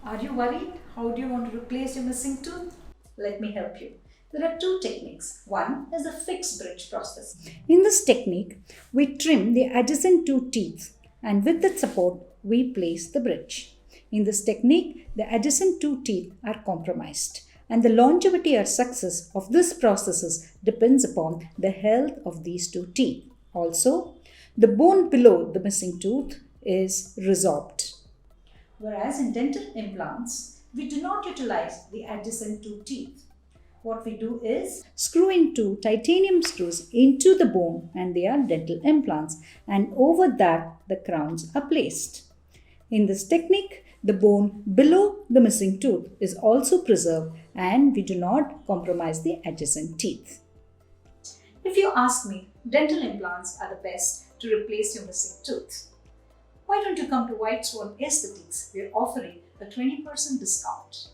Are you worried? How do you want to replace your missing tooth? Let me help you. There are two techniques. One is the fixed bridge process. In this technique, we trim the adjacent two teeth and with that support, we place the bridge. In this technique, the adjacent two teeth are compromised and the longevity or success of this process depends upon the health of these two teeth. Also, the bone below the missing tooth is resorbed. Whereas in dental implants, we do not utilize the adjacent two teeth. What we do is screw in two titanium screws into the bone and they are dental implants, and over that the crowns are placed. In this technique, the bone below the missing tooth is also preserved and we do not compromise the adjacent teeth. If you ask me, dental implants are the best to replace your missing tooth. Why don't you come to White Swan Aesthetics? We are offering a 20% discount.